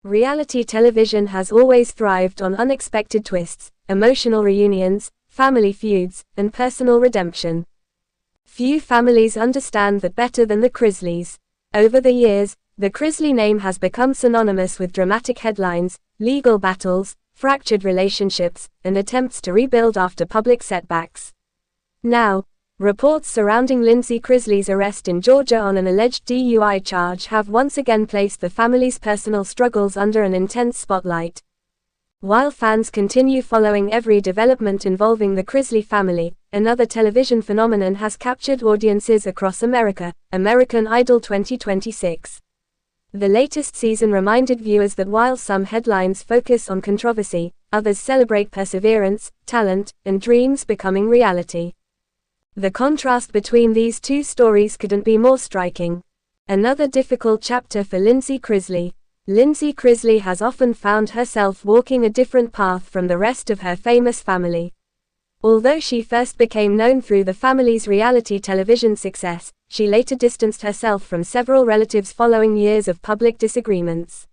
Reality television has always thrived on unexpected twists, emotional reunions, family feuds, and personal redemption. Few families understand that better than the Chrisleys. Over the years, the Chrisley name has become synonymous with dramatic headlines, legal battles, fractured relationships, and attempts to rebuild after public setbacks. Now, reports surrounding Lindsie Chrisley's arrest in Georgia on an alleged DUI charge have once again placed the family's personal struggles under an intense spotlight. While fans continue following every development involving the Chrisley family, another television phenomenon has captured audiences across America, American Idol 2026. The latest season reminded viewers that while some headlines focus on controversy, others celebrate perseverance, talent, and dreams becoming reality. The contrast between these two stories couldn't be more striking. Another difficult chapter for Lindsie Chrisley. Lindsie Chrisley has often found herself walking a different path from the rest of her famous family. Although she first became known through the family's reality television success, she later distanced herself from several relatives following years of public disagreements.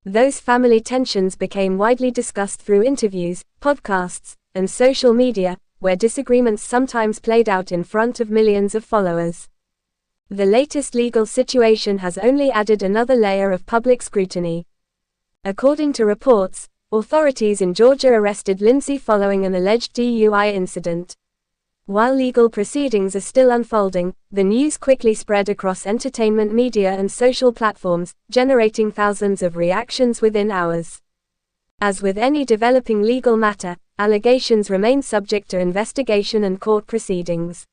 Those family tensions became widely discussed through interviews, podcasts, and social media, where disagreements sometimes played out in front of millions of followers. The latest legal situation has only added another layer of public scrutiny. According to reports, authorities in Georgia arrested Lindsie following an alleged DUI incident. While legal proceedings are still unfolding, the news quickly spread across entertainment media and social platforms, generating thousands of reactions within hours. As with any developing legal matter, allegations remain subject to investigation and court proceedings.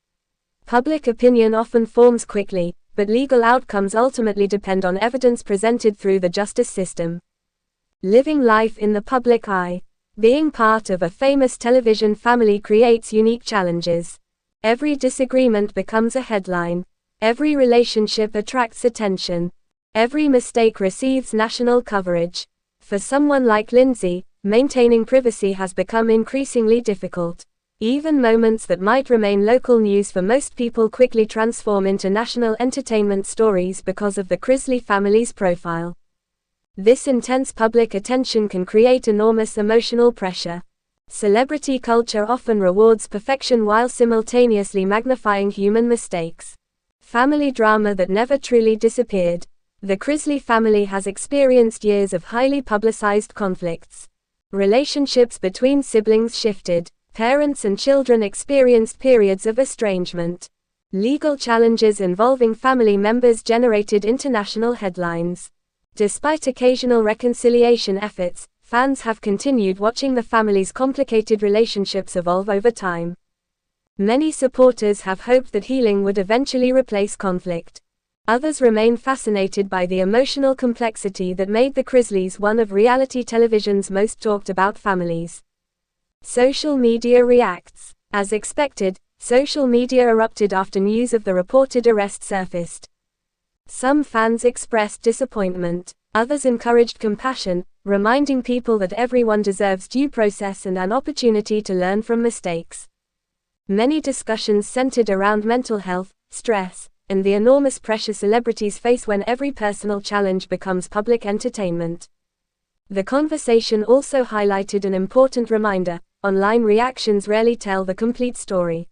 Public opinion often forms quickly, but legal outcomes ultimately depend on evidence presented through the justice system. Living life in the public eye. Being part of a famous television family creates unique challenges. Every disagreement becomes a headline. Every relationship attracts attention. Every mistake receives national coverage. For someone like Lindsie, maintaining privacy has become increasingly difficult. Even moments that might remain local news for most people quickly transform into national entertainment stories because of the Chrisley family's profile. This intense public attention can create enormous emotional pressure. Celebrity culture often rewards perfection while simultaneously magnifying human mistakes. Family drama that never truly disappeared. The Chrisley family has experienced years of highly publicized conflicts. Relationships between siblings shifted. Parents and children experienced periods of estrangement. Legal challenges involving family members generated international headlines. Despite occasional reconciliation efforts, fans have continued watching the family's complicated relationships evolve over time. Many supporters have hoped that healing would eventually replace conflict. Others remain fascinated by the emotional complexity that made the Chrisleys one of reality television's most talked about families. Social media reacts. As expected, social media erupted after news of the reported arrest surfaced. Some fans expressed disappointment. Others encouraged compassion, reminding people that everyone deserves due process and an opportunity to learn from mistakes. Many discussions centered around mental health, stress, and the enormous pressure celebrities face when every personal challenge becomes public entertainment. The conversation also highlighted an important reminder: online reactions rarely tell the complete story.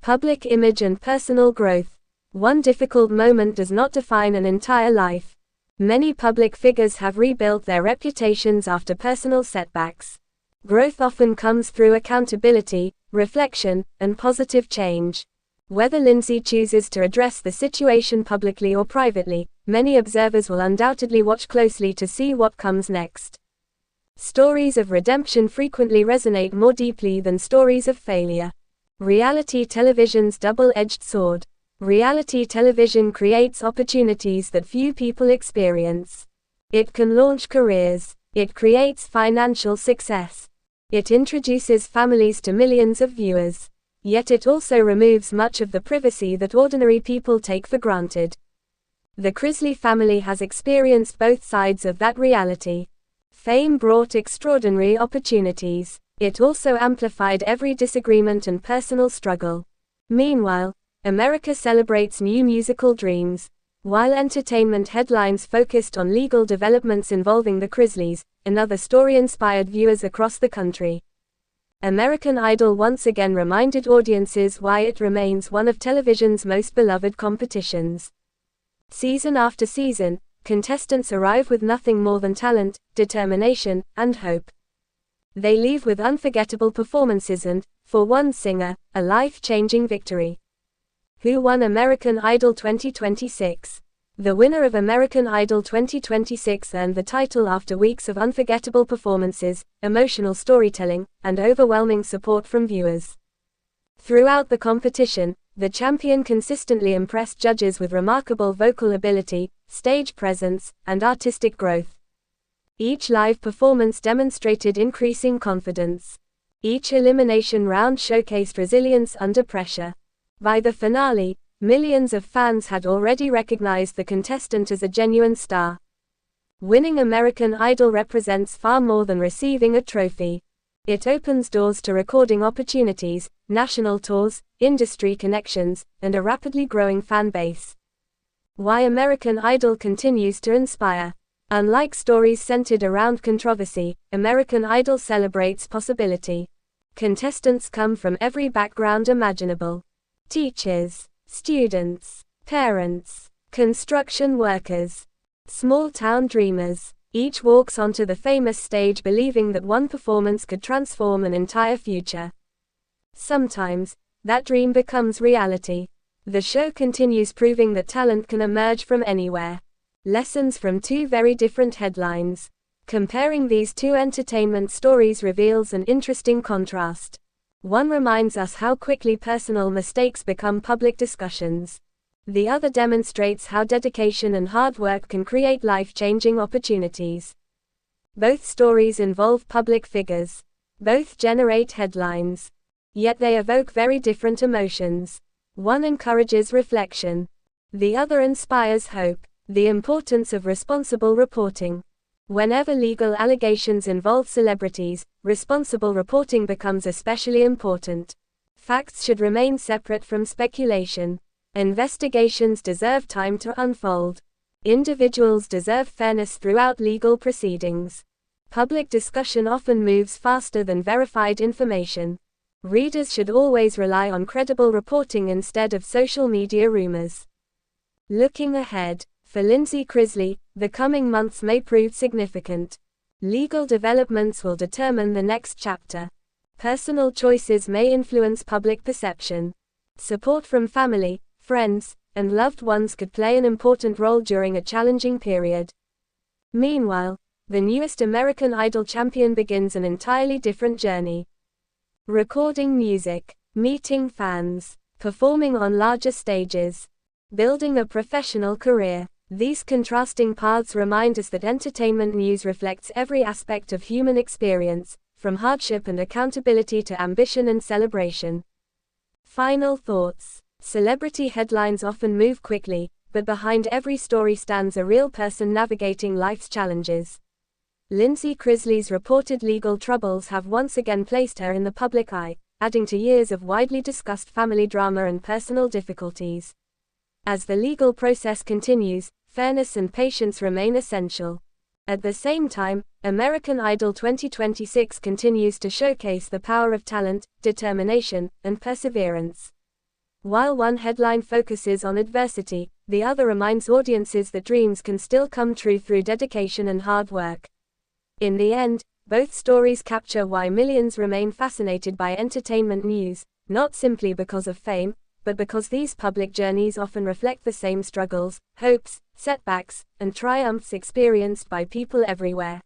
Public image and personal growth. One difficult moment does not define an entire life. Many public figures have rebuilt their reputations after personal setbacks. Growth often comes through accountability, reflection, and positive change. Whether Lindsie chooses to address the situation publicly or privately, many observers will undoubtedly watch closely to see what comes next. Stories of redemption frequently resonate more deeply than stories of failure. Reality television's double-edged sword. Reality television creates opportunities that few people experience. It can launch careers. It creates financial success. It introduces families to millions of viewers. Yet it also removes much of the privacy that ordinary people take for granted. The Chrisley family has experienced both sides of that reality. Fame brought extraordinary opportunities. It also amplified every disagreement and personal struggle. Meanwhile, America celebrates new musical dreams. While entertainment headlines focused on legal developments involving the Chrisleys, another story inspired viewers across the country. American Idol once again reminded audiences why it remains one of television's most beloved competitions. Season after season, contestants arrive with nothing more than talent, determination, and hope. They leave with unforgettable performances and, for one singer, a life-changing victory. Who won American Idol 2026? The winner of American Idol 2026 earned the title after weeks of unforgettable performances, emotional storytelling, and overwhelming support from viewers. Throughout the competition, the champion consistently impressed judges with remarkable vocal ability, stage presence, and artistic growth. Each live performance demonstrated increasing confidence. Each elimination round showcased resilience under pressure. By the finale, millions of fans had already recognized the contestant as a genuine star. Winning American Idol represents far more than receiving a trophy. It opens doors to recording opportunities, national tours, industry connections, and a rapidly growing fan base. Why American Idol continues to inspire. Unlike stories centered around controversy, American Idol celebrates possibility. Contestants come from every background imaginable. Teachers, students, parents, construction workers, small-town dreamers. Each walks onto the famous stage believing that one performance could transform an entire future. Sometimes, that dream becomes reality. The show continues proving that talent can emerge from anywhere. Lessons from two very different headlines. Comparing these two entertainment stories reveals an interesting contrast. One reminds us how quickly personal mistakes become public discussions. The other demonstrates how dedication and hard work can create life-changing opportunities. Both stories involve public figures. Both generate headlines. Yet they evoke very different emotions. One encourages reflection. The other inspires hope. The importance of responsible reporting. Whenever legal allegations involve celebrities, responsible reporting becomes especially important. Facts should remain separate from speculation. Investigations deserve time to unfold. Individuals deserve fairness throughout legal proceedings. Public discussion often moves faster than verified information. Readers should always rely on credible reporting instead of social media rumors. Looking ahead, for Lindsie Chrisley, the coming months may prove significant. Legal developments will determine the next chapter. Personal choices may influence public perception. Support from family, friends, and loved ones could play an important role during a challenging period. Meanwhile, the newest American Idol champion begins an entirely different journey. Recording music, meeting fans, performing on larger stages, building a professional career. These contrasting paths remind us that entertainment news reflects every aspect of human experience, from hardship and accountability to ambition and celebration. Final thoughts. Celebrity headlines often move quickly, but behind every story stands a real person navigating life's challenges. Lindsie Chrisley's reported legal troubles have once again placed her in the public eye, adding to years of widely discussed family drama and personal difficulties. As the legal process continues, fairness and patience remain essential. At the same time, American Idol 2026 continues to showcase the power of talent, determination, and perseverance. While one headline focuses on adversity, the other reminds audiences that dreams can still come true through dedication and hard work. In the end, both stories capture why millions remain fascinated by entertainment news, not simply because of fame, but because these public journeys often reflect the same struggles, hopes, setbacks, and triumphs experienced by people everywhere.